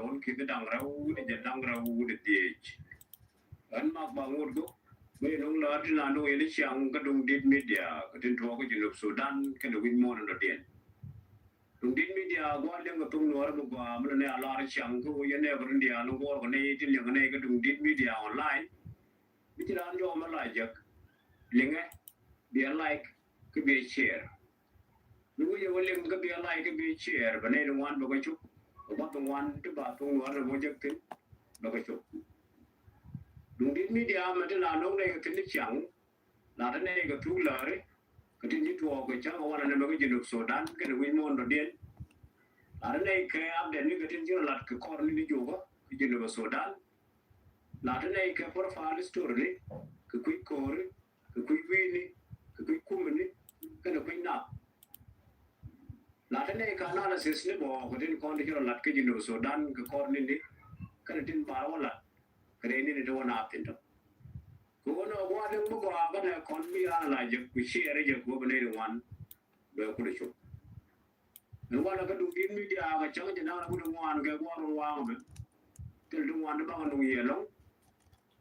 on ki dang rau ni je dang rau de tiech an mak bangur go we nong la ti la no ele chiang ka dung dit media ka tin tho ko jinop Sudan ka do win mon no den dung dit media go leng ka tung nor mo ga mun ne ala chiang ko ye ne brin dia no go ko ne ti leng ne ka dung dit media online mi ti ran jo ma la jak liɛŋɛ be like ka be share lu ye wole ka be like ka be share ba ne wan ba ko chu ba to wan to ba to wan mo jak tin ba ko chu dung dit media ma te la no ne ka tin chang la ta ne ka tu la re ka tin ji tuɔɔk ka chang wan ne ba ko jinuk Sudan ka ne win mon do den la ta ne ka update ni ka tin ji la ka kor ni jo ba ka jinuk Sudan la ta ne ka profile story ka quick core cái quý vị cái cung mình cái là quý nào là thế này cả na là sẽ sẽ bỏ cái trên con đi cho lật cái gì nữa Sudan cái con này đi cái là trên bảo là cái này này đâu nào tiền đâu cô nó qua đến mức qua cái này con bị là giật cái xe đấy giật của bên đây được hoàn về cô được chụp nó qua là cái đường tin media cái chẳng cái nào là cô được hoàn cái qua rồi hoàn rồi cái đường hoàn nó bằng đường gì lắm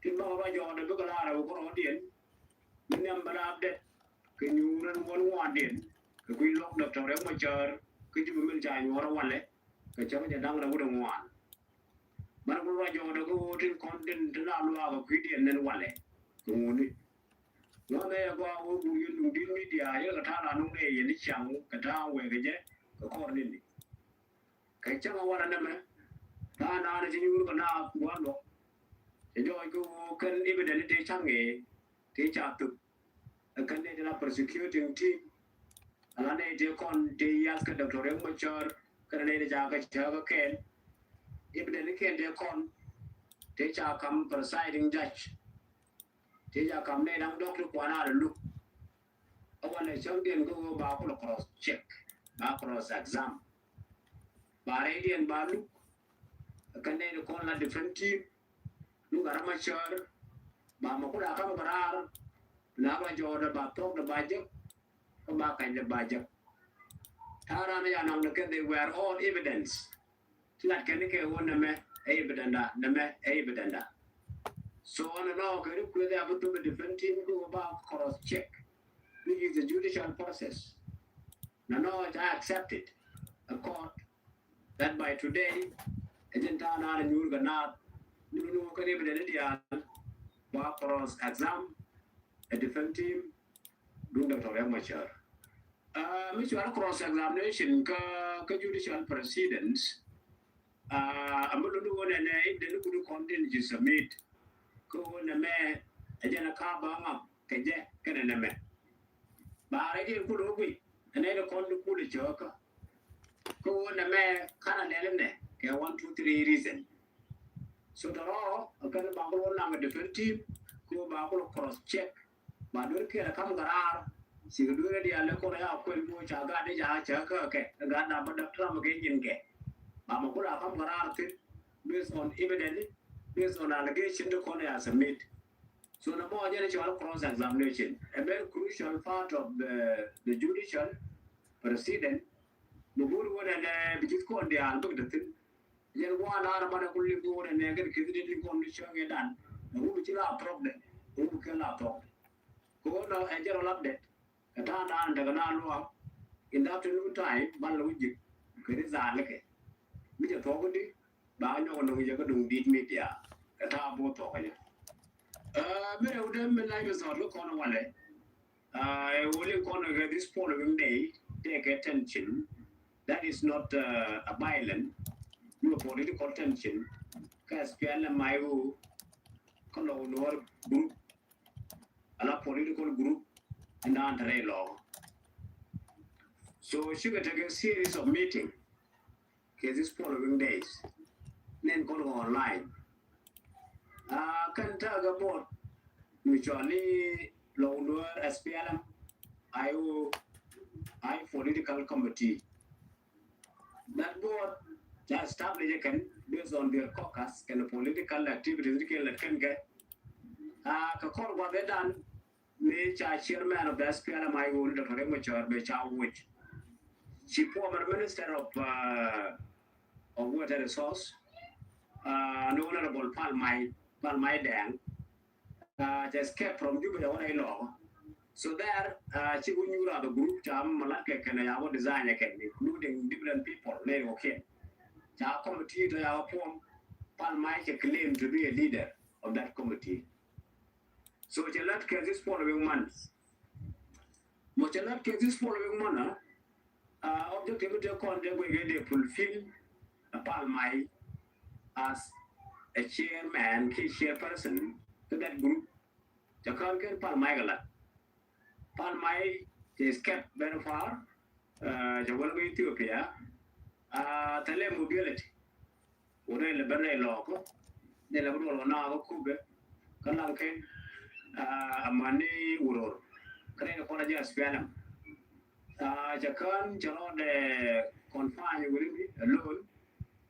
trên bao bao giờ để cái là có nó tiền nhưng mà làm đấy cái nhu nó muốn hoàn điện cái quy luật được trong đấy mà chờ cái chúng mình chạy nó ra hoàn đấy cái cháuจะđang là cái đồng hoàn mà nó bây giờ nó có trên content nó làm loa cái quy điện nên hoàn đấy cái ngu này nó đây là qua cái bùi dùng điện media chứ cái thằng nào nó này vậy nó chẳng cái thằng về cái chứ cái con này cái cháu hoàn là mà thằng nào nó chỉ nhu cái nào hoàn được thì rồi cái evidence để chẳng nghe thế chả tự cái này là persecuting team là này thì con thì as cái doctor em machar cái này là cái chờ cái kén evidence kén thì con thế chả cầm presiding judge thế chả cầm này đang doctor quan là lúc ông này trong điện có báo có cross check báo cross exam bà này điện báo lúc cái này là con là different team lúc ở machar bà mà có đã không có là bà cho đã bà tốt đã bà giấc có bà cảnh đã bà giấc thà ra này nằm được cái they were all evidence là cái này cái hôn nằm evidence so nó cái lúc người ta bắt đầu different team go about cross check this is the judicial process nó accepted a court that by today agent na nyur ganat nu cái evidence dia ba cross exam a different team đúng được rồi mà chờ mấy chuyện cross examination cái judicial proceedings amma lu ne ne de lu content you submit ko na me ajana ka ba ngam ke je ke ne me ba re di ku lu bi ne de kon ku le jo ko na me kana ne ne ke 1 2 3 reason so đó cái bà có làm một different team cô bà có cross check bà đôi kia là không garar chỉ đôi cái dia là cô này quên mua trả ga để trả chở cái ga đã bắt đầu làm cái nhìn cái bà mà cô là không garar thì based on evidence based on allegation to con này submit so nó bao giờ cho cross examination a very crucial part of the judicial proceeding nó buru là bị chết con dia lúc đó yang gua nar pada kulit gua dan negara kita di kondisi yang edan, gua bicara problem, gua bukan lah problem. Gua nak ajar orang update, kata anda dengan alu, in the afternoon time, malu je, kerja jalan ke, bicara thɔth di, banyak orang yang jaga dung di media, kata abu thɔth aja. Mereka udah mulai besar lu kono wale, oleh kono ke this following day take attention, that is not a violent. Political tension, because PLMIO, Nuer group, a political group, and under law. So she could take a series of meetings, these following days, then go online. Can talk about mutually Nuer SPLM, I political committee. That board just established based on their caucus and political activities that can get call what they done may chairman of the SPLM I will Dr. Machar be which she former minister of water resource no honorable Palmai Dang, just kept from Juba one law. So there, Chigunyura, the group, Cham, Malaka, can I have design again, including different people, they okay. Our committee to our form, Palmai claimed to be a leader of that committee. So Chalat can this following month. Mochalat can this following month, objective to conduct we fulfill Palmai as a chairman, key chairperson to that group. The Kalkan Palmai Galat. Palmai is kept very far. The one way Ethiopia. Tele mobility. Ure le bere loco. De la bro na go kube. Kalanke amani uror. Kare ko raja spianam. Jakan jalo de confine will be alone.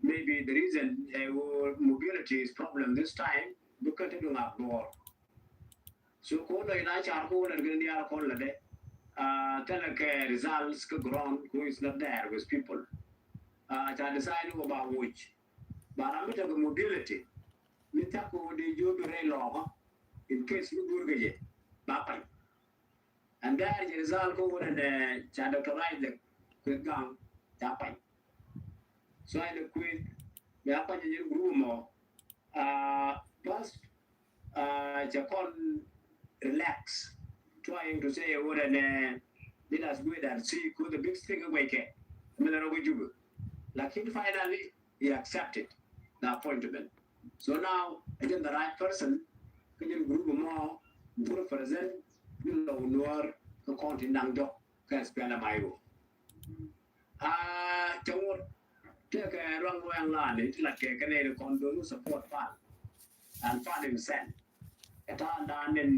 Maybe the reason mobility is problem this time because they don't have door. So call the charcoal and Grandia call the day. Teleke results ground who is not there with people. I decide about which. But I'm talking mobility. We talk about the job law in case we go get Bapan. And there is a result go and the chadoctorize the quick gun, Tapan. So I quit the Apan group more. Plus, Japan relax, trying to say what and let us go and see could the big thing awake. Like finally he accepted the appointment. So now again the right person can you group more group present Nuer the continent can spell a Bible. Jamur take a wrong way land it like a Canadian condo support fund and fund himself. At all done in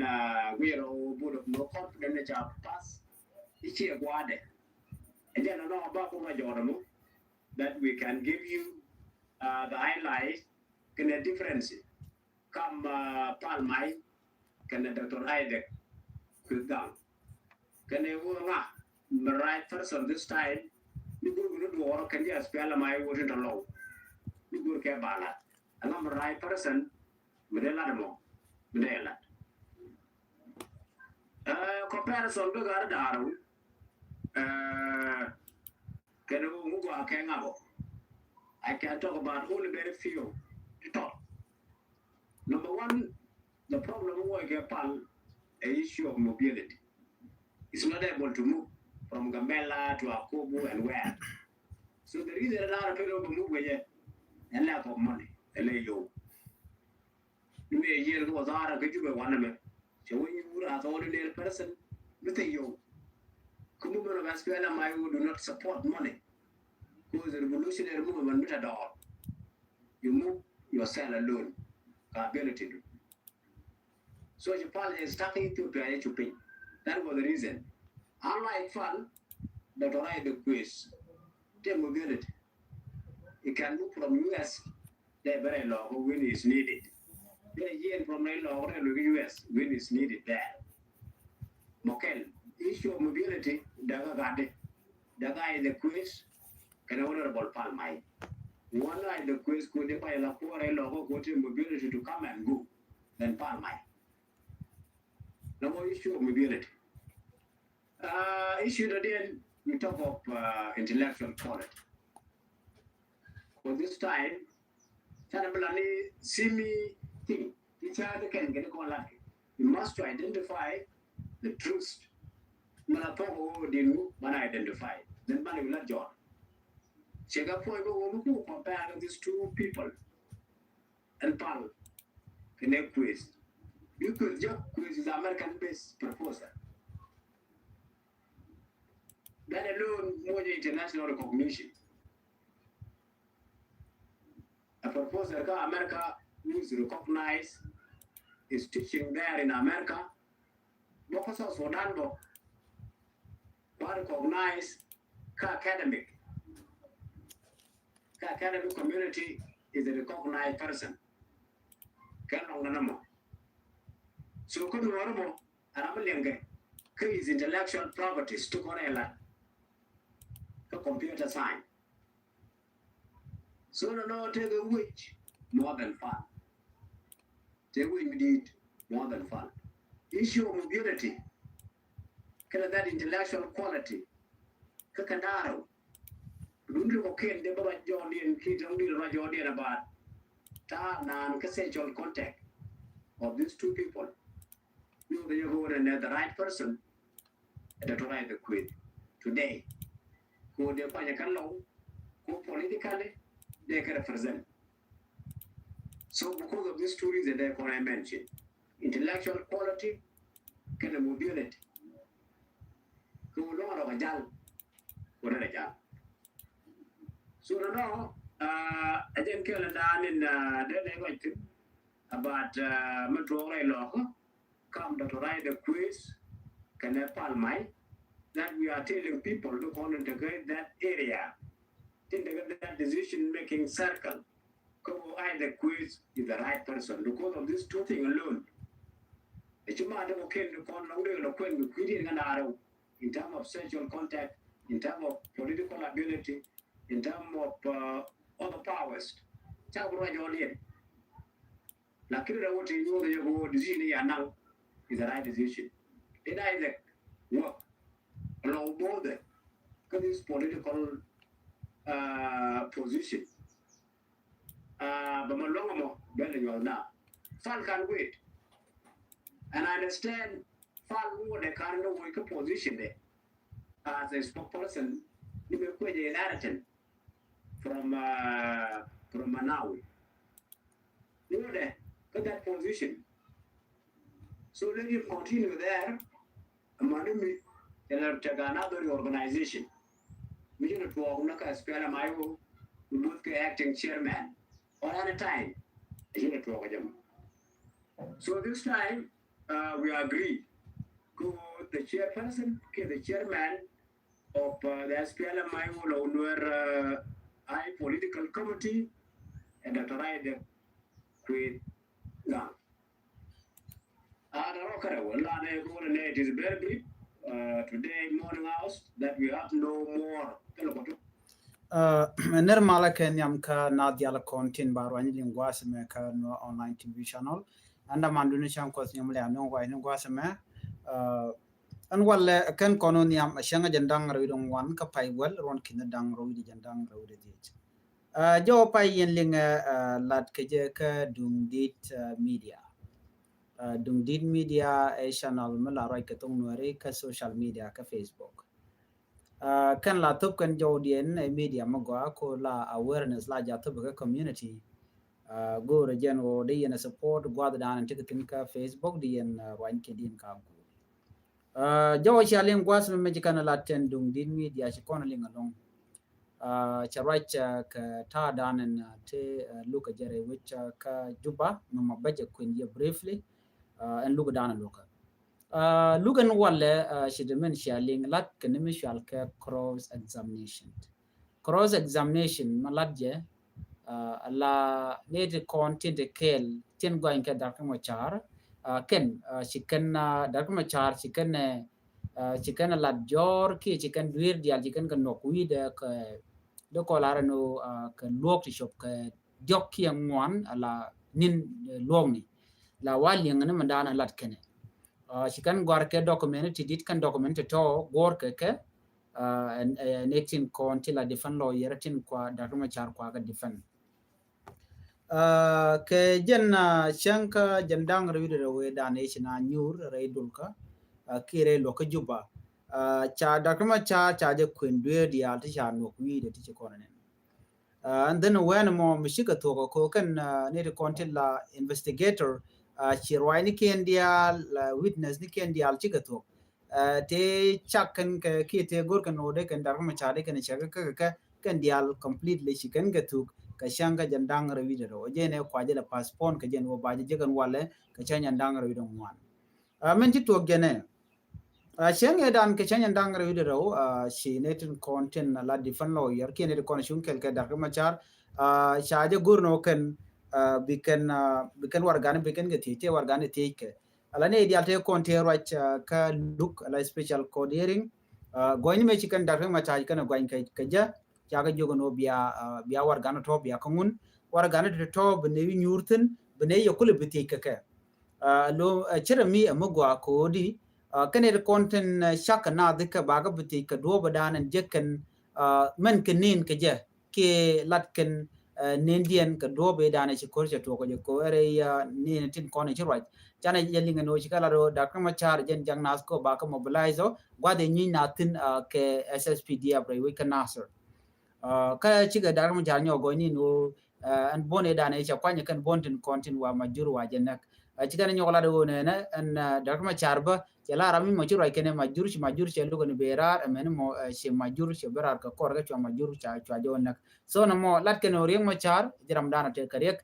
we're would have no confidence job pass. It's a guade. And then I know about Jordan that we can give you the highlights can a difference. Come Palmai, can a Dr. Isaac quick down. Can a the right person this time, you go to war, can you spell my wasn't alone? You go to Kabbalah. And I'm the right person with a lot more. Comparison to Gardaru. I can talk about only very few to talk. Number one, the problem with Japan, an issue of mobility. It's not able to move from Gambella to Akobo and where. So the reason a lot of people move with a lack of money, a layo. You may hear it was out of Juba one of them. So when you as ordinary person, with a yo. Community of SPLM, I do not support money. Because the revolutionary movement at all. You move yourself alone. Ability to. So Japan is starting to pay to pay. That was the reason. Unlike fun, that already the quiz, the mobility. It can move from US, they're very low when it's needed. They're here from the law to US when it's needed there. Mokel, issue of mobility, Daga got it. The guy in the quiz can honorable Palmai. One night the quiz could buy a poor logo go to mobility to come and go, then Palmai. No more issue of mobility. Issue again, we talk of intellectual quality. For this time, Chanabalani see me thing. Each other can get a call like you must identify the truth. Malapo didn't identify. Then money will not join. Check up for you compare these two people and Pal can they quiz. You could just quiz is American based proposal. That alone more international recognition. A proposal that America needs to recognize is teaching there in America. Because of Sudan, but recognize academic. Academic community is a recognized person. So could normal and is intellectual properties to Corella. The computer science. So no take a which more than fun. They will need more than fun. Issue of mobility, that intellectual quality, Kakandaro, Lundu Kokin, the Baba Jordan, Kids only Rajordian about Nan consensual contact of these two people. You go and the right person at the right the queen today. Who they find a color, who politically they can represent. So because of these two reasons that I mentioned, intellectual quality, kind of mobility. Who know of a jal, what a jal. So now, I didn't kill a down in the about Metro law, come to write the quiz, can I my that we are telling people to integrate that area, integrate that decision-making circle. Go the quiz is the right person because of these two things alone. In terms of sexual contact, in terms of political ability, in terms of other powers. The decision now is the right decision. It either work along both this political position. But now, Fal can wait. And I understand Fal would the current worker position there as a spokesperson. You may quit the narrative from Manawi. You know that, got that position. So let you continue there. Manumi, and take another organization. We need to work as Pelamayo, both acting chairman, or at a time. So this time, we agree. Go the chairperson, the chairman of the SPLMIO Nuer I political committee, and the right create now. It is very brief. Today morning hours that we have no more. Ner malake nyam ka nadia la content barwani lingwas me ka no online TV channel anda manduni cham ko nyam le no wa no gwas me an walle kan kono nyam shanga jandang rawidong wan ka pai wel ron kin dang rawidi jandang rawide dit jo pai yen linga lat ke je ka dung dit media dung dit media e channel mala rai ka tong nuare ka social media ka Facebook kan la top kan jodien media magwa ko la awareness la ja top ka community go region wo de yen support gwa da nan tikin ka Facebook de yen wan ke din ka go jawo chalen gwa so me kan la ten dung din media shi kono linga long charach ka ta danen te luka jare which ka juba no mabaje kun ye briefly and luka danen luka Lugan Walle she shaling lat can cross examination. Cross examination maladje la native content kel tin going ka dark machar ken she can dark machar she can lat jor ki she can duir dial she can no weed ka do kolara no ka lok ti shop ka jok ki ngwan ala nin longni la wali ngana mandana lat kene she can go ke document dit kan document to gor ke and 18 ko until a different lawyer tin kwa daruma char kwa ga different ke jenna shanka jandang rewido we da nation nyur reidulka kire lo ka juba cha daruma cha je kun dwe dia ti cha no wi de ti ko nen and then when mo mishika to ko kan ne de contil investigator chirwai ken dia witness ni ken dia chigato te chakan ke kite gor kan ode kan dar ma chade kan chaga ka kan dia completely chicken gatu ka shanga jandang rawi do je ne kwaje la passport ka jen wo baje jegan wale ka chanya ndang rawi do wan men ti to gene shanga dan ka chanya ndang rawi do shi netin content la different lawyer ken de kon shun kel ka dar ma char shaje gor no kan bikan wargane bikan gati te wargane take alane ideal te konte right ka look ala special code hearing goin me chikan darfe ma chai kana goin kai kaja jaga jogo no biya wargane to biya kangun war gana de to bene nyurten bene yokule biti kake lo chere mi amugwa ko di kane de content shaka na de ka baga biti ka do badan jekken men kenin ke je ke latken nendian ka do be dana ci ko ko ere ni tin ko ne ci right chana yelinga no ci kala do da kama char jen jang nas ko ba ka mobilize gwade ni na tin ke SSPD abre we kan nasser ka ci ga da kama jar nyo go ni no an bone dana ci kwanya kan bontin content wa majur wa jenak ci kana nyola do ne na an da kama char ba la rami mo ci ro kene majur ci lu ne bera men mo ci majur ci berar ka kor ga ci majur cha jo nak so na mo lat ken riek machar jiram dana te karek